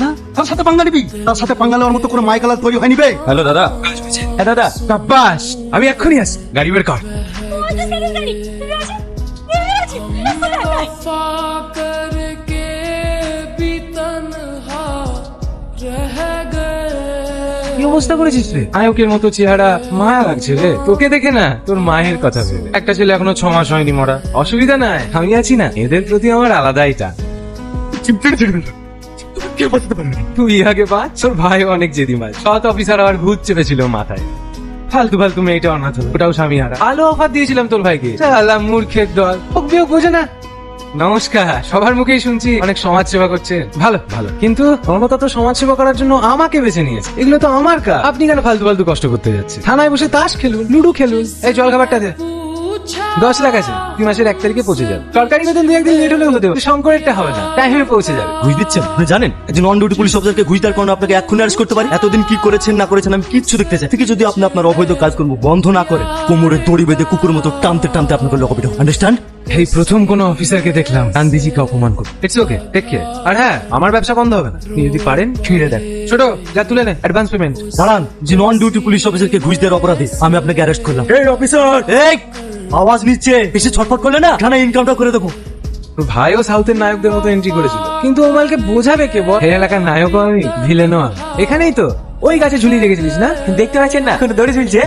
না তার সাথে পাঙ্গা নিবি, তার সাথে পাঙ্গা নেওয়ার মতো কোনো মাইকালার তৈরি হয়নি বে। হ্যালো দাদা। হ্যাঁ দাদা, সাব্বাস, আমি এক্ষুনি আসি। গাড়ি বের কর। কি অবস্থা করেছিস রে? নায়কের মতো চেহারা, মায়া লাগছে রে তোকে দেখে না, তোর মায়ের কথা ভেবে। একটা ছেলে এখনো 6 মাস হয়নি মরা, অসুবিধা নাই, আমি আছি না। এদের প্রতি আমার আলাদাই টান। কে বাঁচাতে পারবে? তুই আগে বাঁচ, তোর ভাই অনেক জেদি মাছ। 7 অফিসার আবার ভূত চেপেছিল মাথায়। ফালতু ফালতু মেয়েটা অনাথ হলো, ওটাও স্বামী হারা। আলো অফার দিয়েছিলাম তোর ভাইকে, চালাম মূর্খের দল। বিয়োগ বোঝে না। নমস্কার, সবার মুখেই শুনছি অনেক সমাজ সেবা করছে। ভালো ভালো, কিন্তু মমতা তো সমাজ সেবা করার জন্য আমাকে বেছে নিয়েছে। এগুলো তো আমার কাজ, আপনি কেন ফালতু ফালতু কষ্ট করতে যাচ্ছে? থানায় বসে তাস খেলুন, লুডো খেলুন। এই জল খাবারটা দে। 10 লাখ আছে, 2 মাসের 1 তারিখে পৌঁছে যাবে। সরকারি বেতন 2 একদিন লেট হলেও হতে পারে, শঙ্করেরটা হবে না, টাইমে পৌঁছে যাবে। ঘুষ দিচ্ছেন? আপনি জানেন একজন অন ডিউটি পুলিশ অফিসারকে ঘুষ দেওয়ার কারণে আপনাকে এক্ষুনি অ্যারেস্ট করতে পারে। এতদিন কি করেছেন না করেছেন আমি কিচ্ছু দেখতে চাই। ঠিক যদি আপনি আপনার অবৈধ কাজকর্ম বন্ধ না করে কোমরে দড়ি বেঁধে কুকুর মতো টানতে টানতে আপনাকে লকআপে আন্ডারস্ট্যান্ড? এই প্রথম কোন অফিসারকে দেখলাম গান্ধীজিকে অপমান করতে। It's okay, take care. আর হ্যাঁ, আমার ব্যবসা বন্ধ হবে না, আপনি যদি পারেন ফিরে দেন। ছোট, যা তুলে নে, অ্যাডভান্স পেমেন্ট। দাঁড়ান, যে নন ডিউটি পুলিশ অফিসারকে ঘুষ দেওয়ার অপরাধে আমি আপনাকে অ্যারেস্ট করলাম। এই অফিসার, এই আওয়াজ নিচ্ছে, বেশি ছটফট করলে না এখানে ইনকামটা করে দেবো। তোর ভাইও সাউথের নায়কদের মতো এন্ট্রি করেছিল, কিন্তু ও মালকে বোঝাবে কে বল? এই এলাকার নায়কও আমি, ভিলেনও আমি। এখানেই তো ওই গাছে ঝুলিয়ে রেখেছিলিস না, দেখতে পাচ্ছেন না এখন দড়ি ঝুলছে।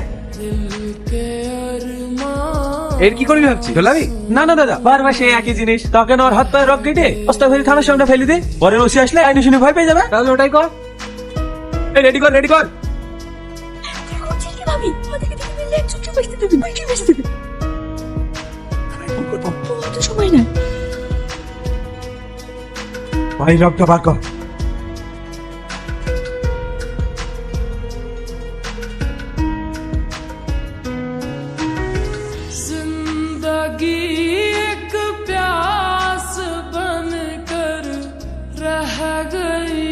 এর কি করবি ভাবছি? দোলাবি? না না দাদা, বারবার সেই একই জিনিস। তোকে ওর হাত পায়ে রক কেটে বস্তা ভেরি থানার সামনে ফেলে দে, পরে ওসি আসলে আইনি শুনে ভয় পেয়ে যাবে। তাহলে ওটাই কর। রেডি কর, রেডি কর। ভাই রক্ত বার কর। जिंदगी एक प्यास बनकर रह गई,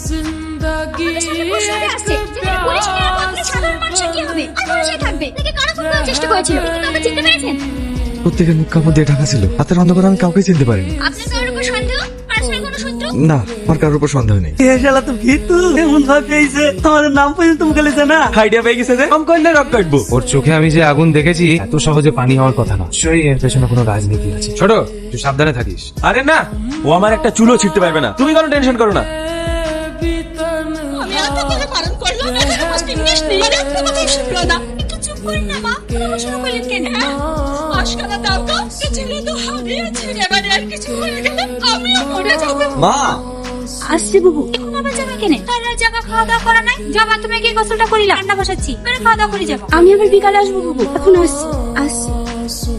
जिंदगी एक प्यास প্রত্যেকের মুখ কাপড় দিয়ে ঢাকা ছিল, হাতের অন্ধকার আমি কাউকে চিনতে পারিনি। না, আমার কারোর উপর সন্দেহ নেই। আইডিয়া পেয়ে গেছে যে কম করলে রক কাটবো। ওর চোখে আমি যে আগুন দেখেছি, এত সহজে পানি হওয়ার কথা না। নিশ্চয়ই এর পেছনে কোনো রাজনীতি আছে। ছোট, তুই সাবধানে থাকিস। আরে না, ও আমার একটা চুলো ছিটতে পারবে না, তুমি কোনো টেনশন করো না। মা আসছে বুবু, এখন আবার যাবে কেন? তার জায়গা খাওয়া দাওয়া করা নাই? যাবা, তুমি কি গোসলটা করিলা? রান্না বসাচ্ছি, করে খাওয়া দাওয়া করে যাবো। আমি আবার বিকালে আসবো বুবু, এখন আসছি আসছি।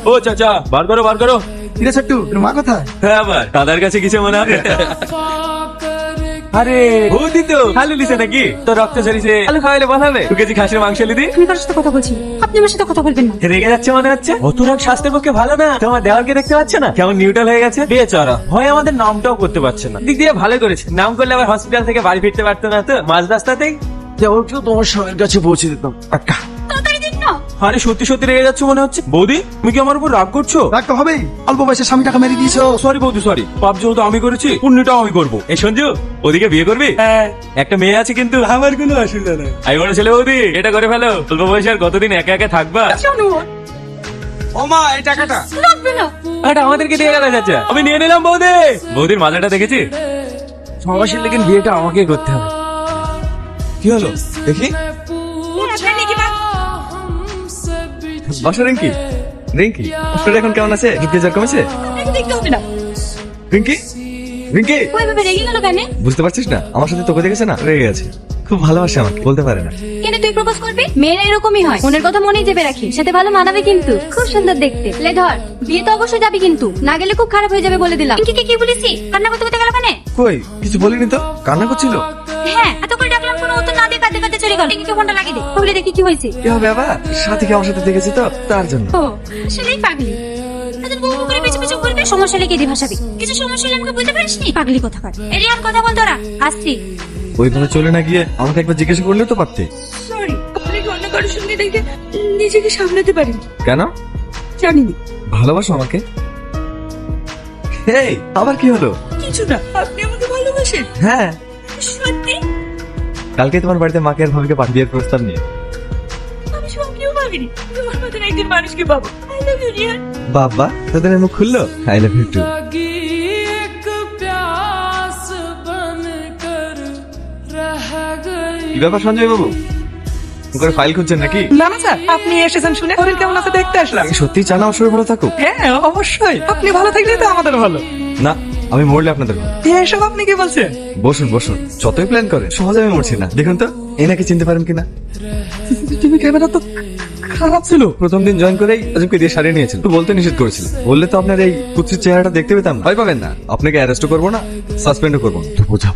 ও চাচা, বার করো বার করো। ঠিক আছে, একটু মা কোথায়? হ্যাঁ, আবার দাদার কাছে কিছু মনে হবে। আরে বৌদি তো খালু লিছে নাকি? তোর রক্ত ঝরিছে, আলু খাওয়াইলে বসাবে। 2 কেজি খাসির মাংস লিদি। তুমি কার সাথে কথা বলছি? আপনি আমার সাথে কথা বলবেন না। রেগে যাচ্ছে মনে হচ্ছে। অত রাগ স্বাস্থ্যের পক্ষে ভালো না। তোমার দেওয়ালকে দেখতে পাচ্ছে না কেমন নিউট্রাল হয়ে গেছে? বেচারা ভয় আমাদের নামটাও করতে পারছে না। দিক দিয়ে ভালো করেছে, নাম করলে আবার হসপিটাল থেকে বাড়ি ফিরতে পারতো না তো, মাঝ রাস্তাতেই। ওকেও তোমার স্বামীর কাছে পৌঁছে দিতাম। তাড়াতাড়ি দিন না। আরে সত্যি সত্যি রেগে যাচ্ছে মনে হচ্ছে। বৌদি, তুমি কি আমার উপর রাগ করছো? রাগ তো হবেই, অল্প বয়সে স্বামী টাকা মেরে দিয়েছো। সরি বৌদি, সরি। পাপ যেহেতু আমি করেছি, পুণ্যটাও আমি করবো। এই সঞ্জু, ওদিকে বিয়ে করবি? হ্যাঁ, একটা মেয়ে আছে কিন্তু আমার কোনো অসুবিধা নেই। আমি বড় ছেলে বৌদি, এটা করে ফেলো। অল্প বয়সে আর কতদিন একা একা থাকবা? ও মা, এই টাকাটা লাগবে না। এটা আমাদেরকে দিয়ে গেল চাচা। আমি নিয়ে নিলাম বৌদি। বৌদির মাথাটা দেখেছি? সমাসের লেকিন বিয়েটা আমাকে করতে হবে। কি হলো দেখি? বাসা রিঙ্কি, রিঙ্কি হসপিটাল এখন কেমন আছে? প্রেসার কমেছে? দেখতে হবে না। রিঙ্কি, রিঙ্কি ওইভাবে রেগে গেল কেন? বুঝতে পারছিস না? আমার সাথে তোকে দেখেছে না, রেগে গেছে। খুব ভালোবাসে আমাকে, বলতে পারে না। কেন তুই প্রপোজ করবি? মেয়েরা এরকমই হয়, মনের কথা মনেই চেপে রাখি। সাথে ভালো মানাবে কিন্তু, খুব সুন্দর দেখতে। লে ধর, বিয়ে তো অবশ্যই যাবি কিন্তু, না গেলে খুব খারাপ হয়ে যাবে বলে দিলাম। কি বলেছি? কান্না করতে করতে গেল কেন? কই কিছু বলিনি তো, কান্না করছিল। হ্যাঁ, এত করে ডাকলাম কোনো উত্তর না দিয়ে কাঁদতে কাঁদতে চলে গেল। কি ফোনটা লাগিয়ে দে, তাহলে দেখি কি হয়েছে। কি হবে আবার? সাথীকে আমার সাথে দেখেছি তো, তার জন্য। ও আসলেই পাগলি। তাদের বউ করে পিছু পিছু করবে, সমস্যা লেগে দি ভাসাবি। কিছু সমস্যা হলে আমাকে বুঝতে পারিস নি? পাগলি কোথাকার। এরিয়ান কথা বল তোরা, আসছি। ওইভাবে চলে না গিয়ে আমাকে একবার জিজ্ঞাসা করলেও তো পারতে। সরি, আপনাকে অন্য কারোর সঙ্গে দেখে নিজেকে সামলাতে পারি। কেন? জানিনি। ভালোবাসো আমাকে? এই আবার কি হলো? কিছু না, আপনি আমাকে ভালোবাসেন? হ্যাঁ, সত্যি? কালকে তোমার বাড়িতে মাকে আর ভাবিকে পাঠিয়ে বিয়ের প্রস্তাব নিয়ে। আমি স্বপ্নেও ভাবিনি তোমার মতন একজন মানুষকে পাবো। I love you Riyan. বাবা তোদের মুখ খুললো। I love you too. लगी एक प्यास बन कर रह गई কি ব্যাপার সঞ্জয় বাবু, করে ফাইল খুঁজছেন নাকি? না না স্যার, আপনি এসেছেন শুনে শরীর কেমন আছে দেখতে আসলাম। সত্যি চান আমার শরীর ভালো থাকুক? হ্যাঁ অবশ্যই, আপনি ভালো থাকলে তো আমাদের ভালো। না, আমি মরলে আপনাদের ভালো। এসব আপনি কি বলছেন? বসুন বসুন, যতই প্ল্যান করে সহজে আমি মরছি না। দেখুন তো এনাকে চিনতে পারেন কিনা? তুমি ক্যামেরা তো খারাপ ছিল। প্রথম দিন জয়েন করেই আজকে দিয়ে সারিয়ে নিয়েছিল, তো বলতে নিষেধ করেছিল। বললে তো আপনার এই কুৎসিত চেহারাটা দেখতে পেতাম না। ভয় পাবেন না, আপনাকে অ্যারেস্টও করবো না, সাসপেন্ডও করবো না। তো বোঝাও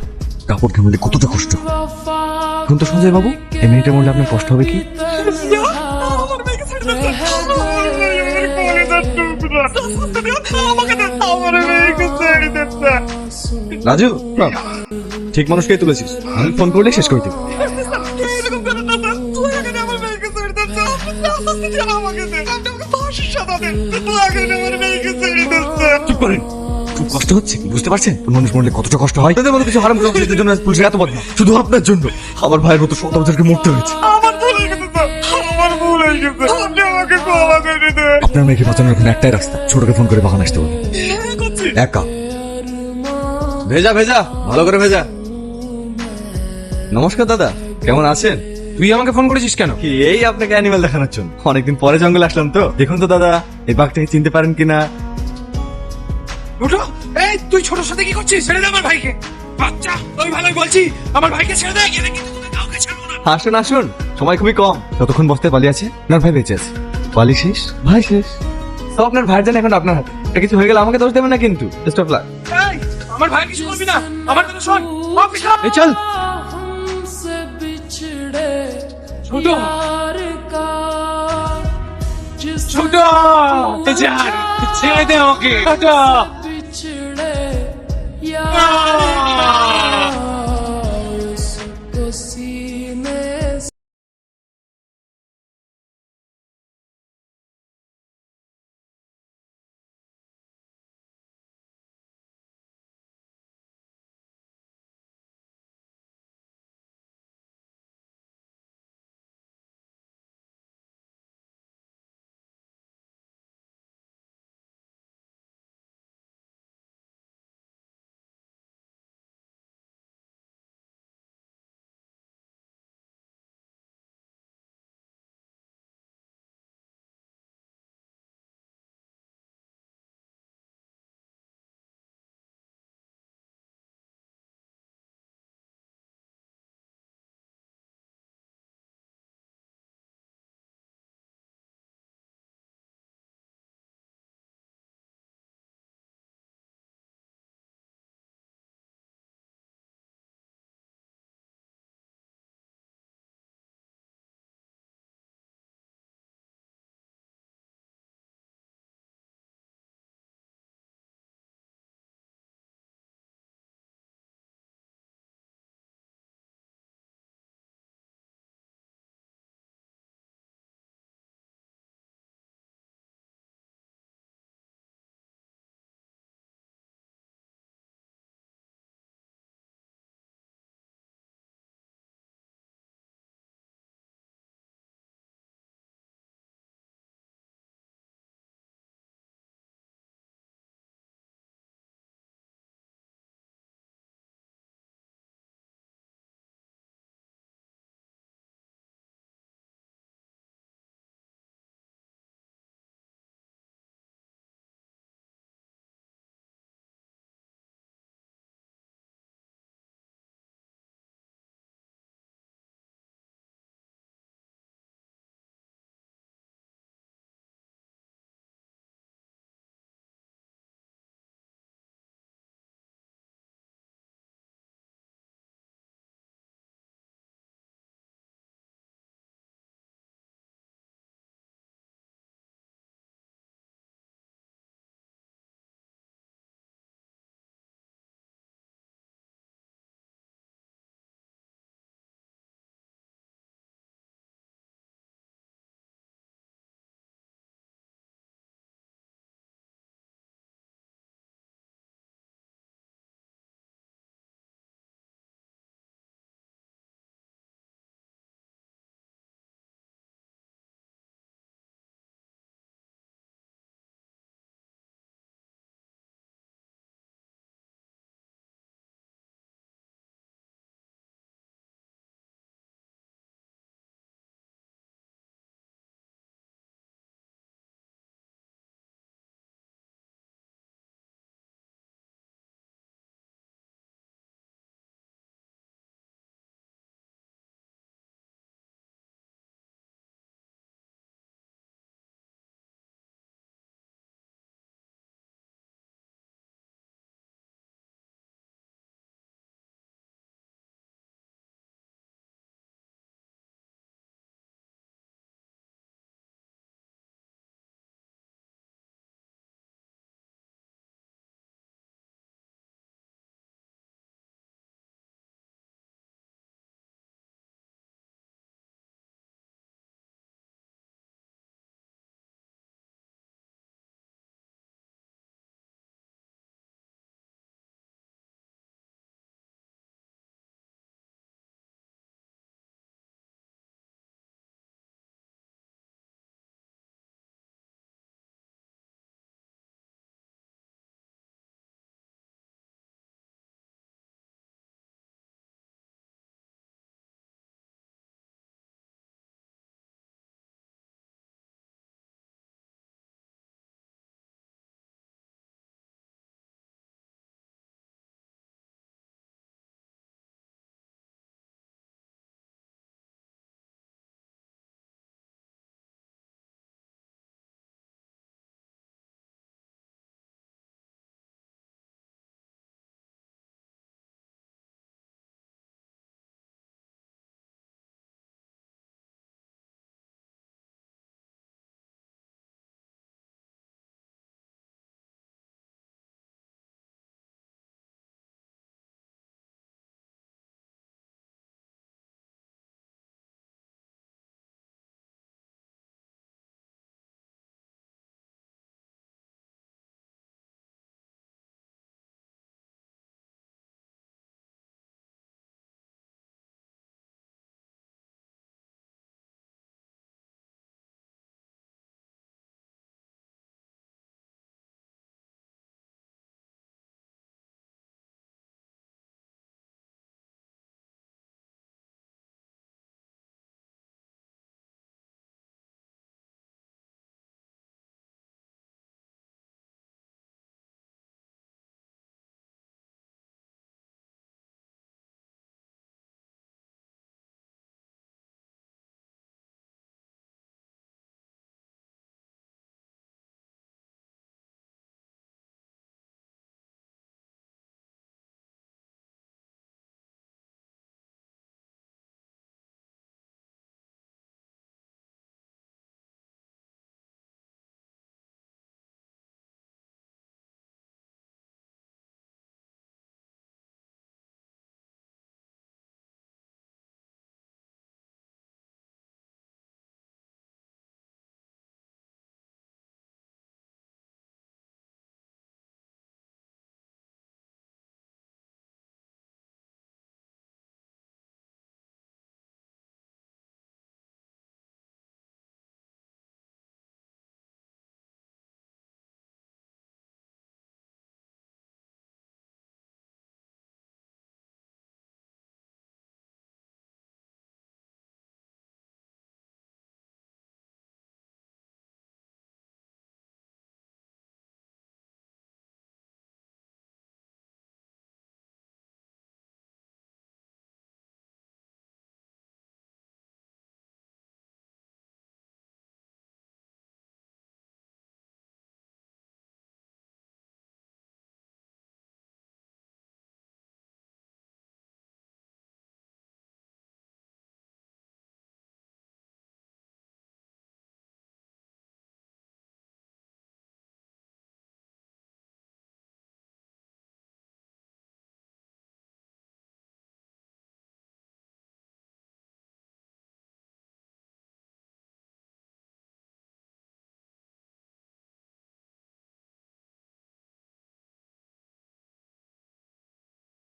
কাপড় ঘেমে কতটা কষ্ট। वफा এখন তো সঞ্জয় বাবু, এই মেয়েটার মরলে আপনার কষ্ট হবে কি? আমার মেয়েকে ছেড়ে দাও। আমার মেয়ের কলিজার টুকরা। আমাকে দাও, আমার মেয়েকে ছেড়ে দাও। রাজু না, ঠিক মানুষকেই তুলেছিস। আমি ফোন করলে শেষ করে দিব। এরকম করো না স্যার, দয়া করে আমার মেয়েকে ছেড়ে দাও। আপনি জানো আমাকে দেন, আপনি আমাকে ফাঁসির সাজা দেন। দয়া করে আমার মেয়েকে ছেড়ে দাও স্যার। চুপ করেন। খুব কষ্ট হচ্ছে, বুঝতে পারছেন? মানুষ মরলে কতটা কষ্ট হয়। তাদের মতো কিছু হারাম করার জন্য পুলিশের এত বদনাম, শুধু আপনার জন্য আমার ভাইয়ের মতো 17 বছরকে মরতে হয়েছে। আমার ভুল হয়ে গেছে স্যার, আমার ভুল হয়ে গেছে। আপনি আমাকে ক্ষমা করে দেন। আপনার মেয়েকে বাঁচানোর এখন একটাই রাস্তা, ছোটকে ফোন করে বাগান আসতে বলুন। করছি। এক কাপ ভেজা ভেজা, ভালো করে ভেজা। নমস্কার দাদা, কেমন আছেন? তুই আমাকে ফোন করেছিস কেন? কি এই আপনাকে অ্যানিমেল দেখানোর জন্য। অনেকদিন পরে জঙ্গলে আসলাম তো। দেখুন তো দাদা, এই বাঘটাকে চিনতে পারেন কিনা? উঠো, এই তুই ছোট সাথে কি করছিস? ছেড়ে দে আমার ভাইকে। বাচ্চা, আমি ভালোই বলছি, আমার ভাইকে ছেড়ে দে। গেলে কিন্তু তোকে কাউকে ছাড়বো না। আসুন আসুন, সময় খুবই কম। যতক্ষণ বস্তায় পালিয়ে আছে আপনার ভাই বেঁচে আছে। পালি শেষ, ভাই শেষ। তো আপনার ভাইয়ের জান এখন আপনার হাতে। এটা কিছু হয়ে গেলে আমাকে দোষ দেবেন না কিন্তু। Best of luck. এই, আমার ভাই কিছু করবি না, আমার কথা শোন। অফিসার, এই চল। हमसे बिछड़े ছোট यार का जिस ছোট ছেড়ে দে আমাকে। ছোট बिछड़े यार